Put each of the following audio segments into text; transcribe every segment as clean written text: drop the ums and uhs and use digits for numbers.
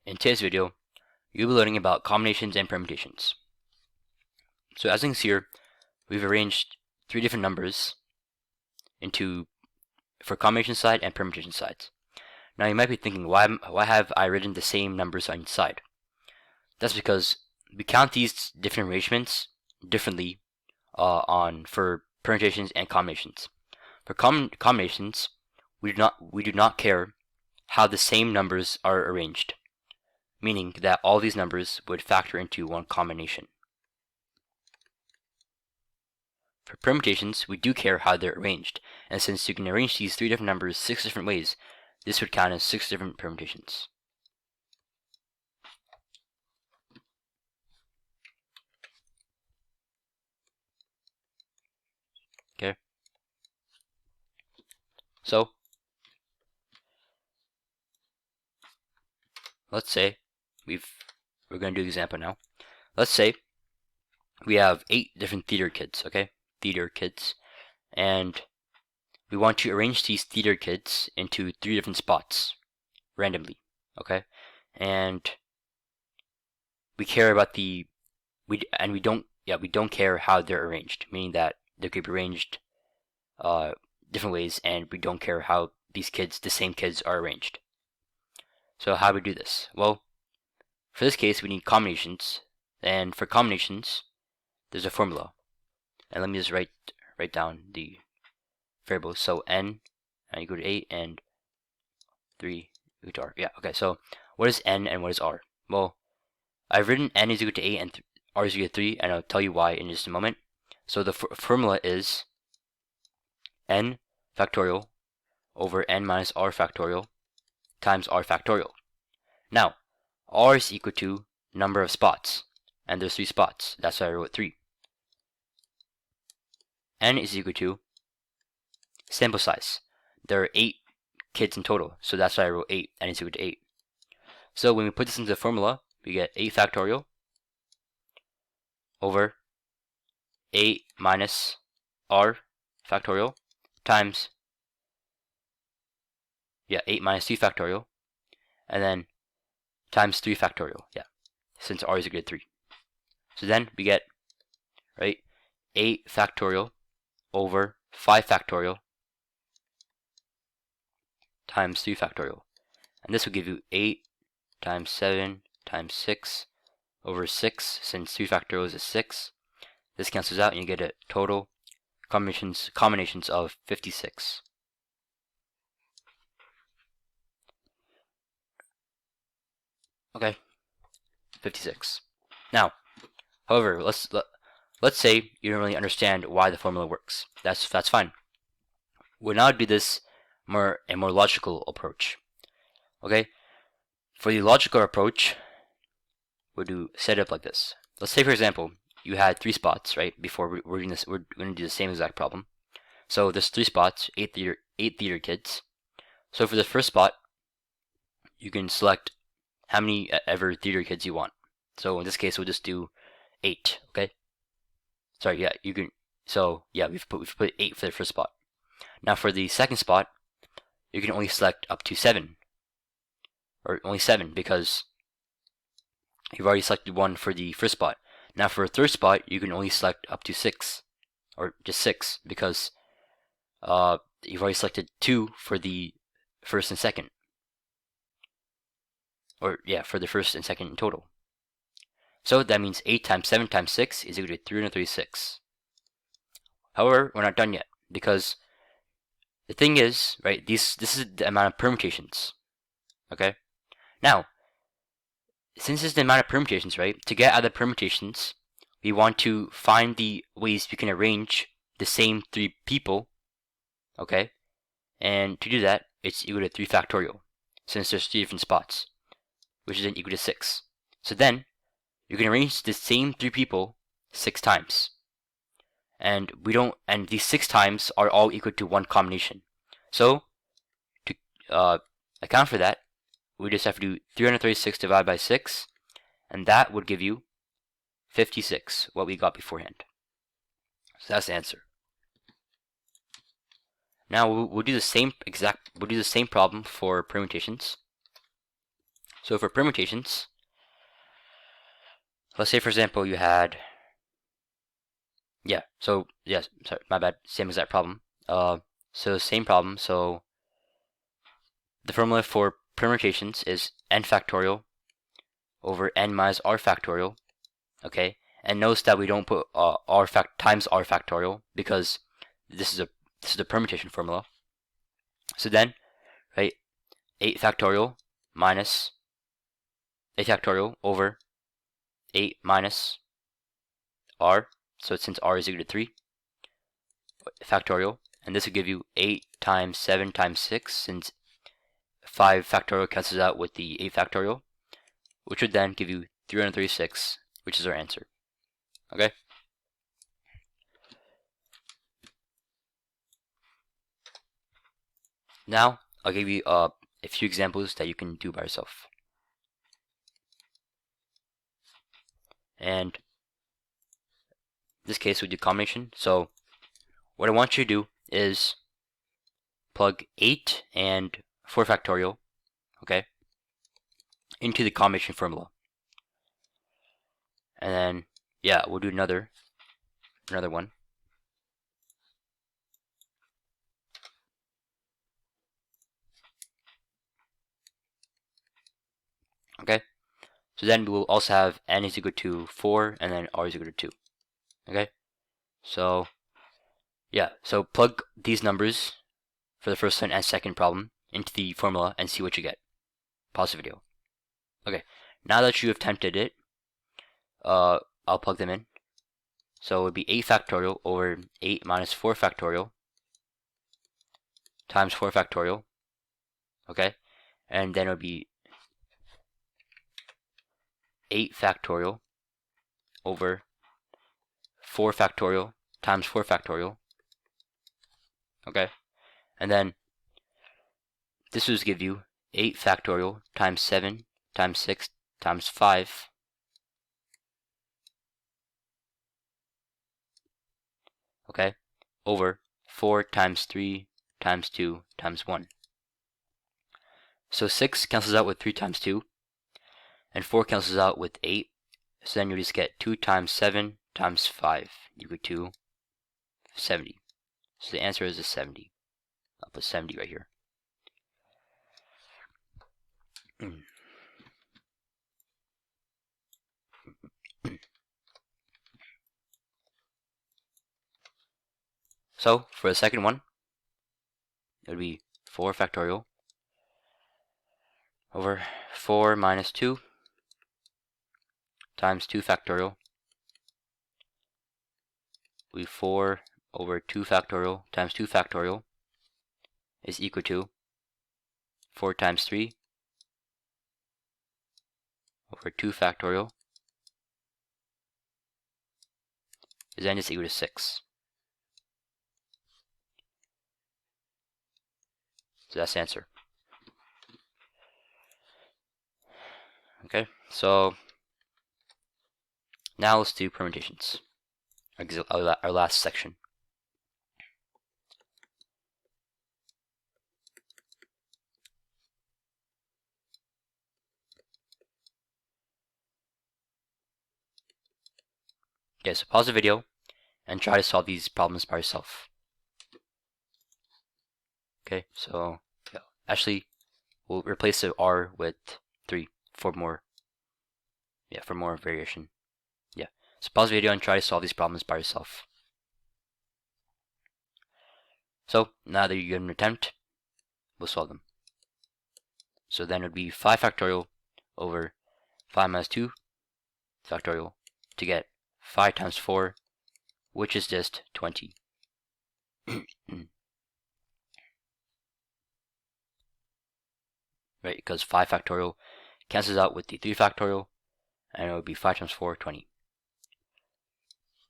In today's video, you'll be learning about combinations and permutations. So as you can see here, we've arranged three different numbers for combination side and permutation sides. Now you might be thinking, why have I written the same numbers on each side? That's because we count these different arrangements differently for permutations and combinations. For combinations, we do not care how the same numbers are arranged, meaning that all these numbers would factor into one combination. For permutations, we do care how they're arranged, and since you can arrange these three different numbers 6 different ways, this would count as 6 different permutations. Okay? So, let's say we're going to do the example now. Let's say we have 8 different theater kids, okay? Theater kids. And we want to arrange these theater kids into 3 different spots randomly, okay? And we care about we don't care how they're arranged, meaning that they could be arranged different ways, and we don't care how the same kids are arranged. So how do we do this? Well, for this case we need combinations, and for combinations there's a formula. And let me just write down the variables. So n equal to 8 and 3 equal to r. Yeah, okay, so what is n and what is r? Well, I've written n is equal to 8 and r is equal to 3, and I'll tell you why in just a moment. So the formula is n factorial over n minus r factorial times r factorial. Now, r is equal to number of spots, and there's 3 spots. That's why I wrote 3. N is equal to sample size. There are 8 kids in total, so that's why I wrote 8. N is equal to 8. So when we put this into the formula, we get 8 factorial over 8 minus r factorial times 8 minus 2 factorial, and then times 3 factorial, since r is equal to 3. So then we get, 8 factorial over 5 factorial times 3 factorial. And this will give you 8 times 7 times 6 over 6, since 3 factorial is 6. This cancels out and you get a total combinations of 56. Okay, 56. Now, however, let's say you don't really understand why the formula works. That's fine. We'll now do this a more logical approach. Okay, for the logical approach, we'll set it up like this. Let's say, for example, you had 3 spots, right? Before we're doing this, we're going to do the same exact problem. So there's 3 spots, 8 theater kids. So for the first spot, you can select how many ever theater kids you want. So in this case, we'll just do 8. Okay. Sorry, yeah, you can. So yeah, we've put 8 for the first spot. Now for the second spot, you can only select up to 7, or only 7, because you've already selected 1 for the first spot. Now for a third spot, you can only select up to 6, or just 6, because you've already selected 2 for the first and second, or for the first and second in total. So that means 8 times 7 times 6 is equal to 336. However, we're not done yet, because the thing is, this is the amount of permutations. Okay? Now, since it's the amount of permutations, to get out of the permutations, we want to find the ways we can arrange the same 3 people, okay? And to do that, it's equal to 3 factorial, since there's 3 different spots, which is then equal to 6. So then, you can arrange the same 3 people 6 times. And these 6 times are all equal to one combination. So, to account for that, we just have to do 336 divided by 6, and that would give you 56, what we got beforehand. So that's the answer. Now we'll do the same problem for permutations. So for permutations, let's say for example you had, sorry, my bad, same exact problem. So same problem, so the formula for permutations is n factorial over n minus r factorial, okay? And notice that we don't put times r factorial because this is a permutation formula. So then, right, 8 factorial minus 8 factorial over 8 minus r, so since r is equal to 3 factorial, and this will give you 8 times 7 times 6, since 5 factorial cancels out with the 8 factorial, which would then give you 336, which is our answer. Okay? Now, I'll give you a few examples that you can do by yourself. And in this case, we do combination. So, what I want you to do is plug 8 and 4 factorial, okay, into the combination formula. And then, yeah, we'll do another one. Okay, so then we will also have n is equal to 4 and then r is equal to 2. Okay, so yeah, so plug these numbers for the first and second problem into the formula and see what you get. Pause the video. Okay, now that you have tempted it, I'll plug them in. So it would be 8 factorial over 8 minus 4 factorial times 4 factorial. Okay, and then it would be 8 factorial over 4 factorial times 4 factorial. Okay, and then this will give you 8 factorial times 7 times 6 times 5. Okay, over 4 times 3 times 2 times 1. So 6 cancels out with 3 times 2, and 4 cancels out with 8. So then you just get 2 times 7 times 5 equal to 70. So the answer is a 70. I'll put 70 right here. So for the second one, it would be 4 factorial over 4 minus 2 times 2 factorial. We 4 over 2 factorial times 2 factorial is equal to 4 times 3 over 2 factorial is then just equal to 6. So that's the answer. Okay, so now let's do permutations, our last section. Okay, so pause the video and try to solve these problems by yourself. Okay, so yeah, actually we'll replace the r with 3 for more variation. Yeah, so pause the video and try to solve these problems by yourself. So now that you get an attempt, we'll solve them. So then it would be 5 factorial over 5 minus 2 factorial to get 5 times 4, which is just 20. Right, because 5 factorial cancels out with the 3 factorial, and it would be 5 times 4, 20.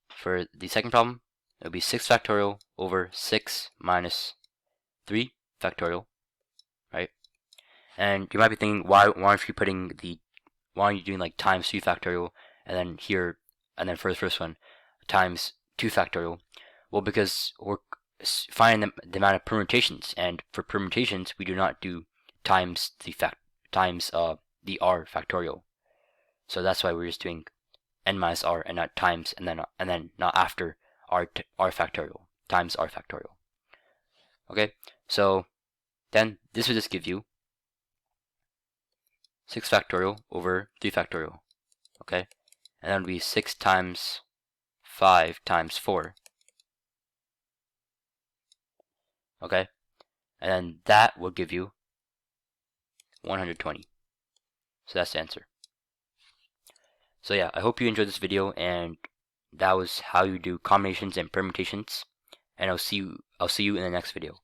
For the second problem, it would be 6 factorial over 6 minus 3 factorial, right? And you might be thinking, why aren't you doing like times 3 factorial, and then here, and then for the first one, times 2 factorial? Well, because we're finding the amount of permutations, and for permutations, we do not do times the r factorial. So that's why we're just doing n minus r and not times and then not after r factorial times r factorial. Okay, so then this would just give you 6 factorial over 3 factorial. Okay, and that would be 6 times 5 times 4. Okay, and then that will give you 120. So that's the answer. So yeah, I hope you enjoyed this video, and that was how you do combinations and permutations. And I'll see you in the next video.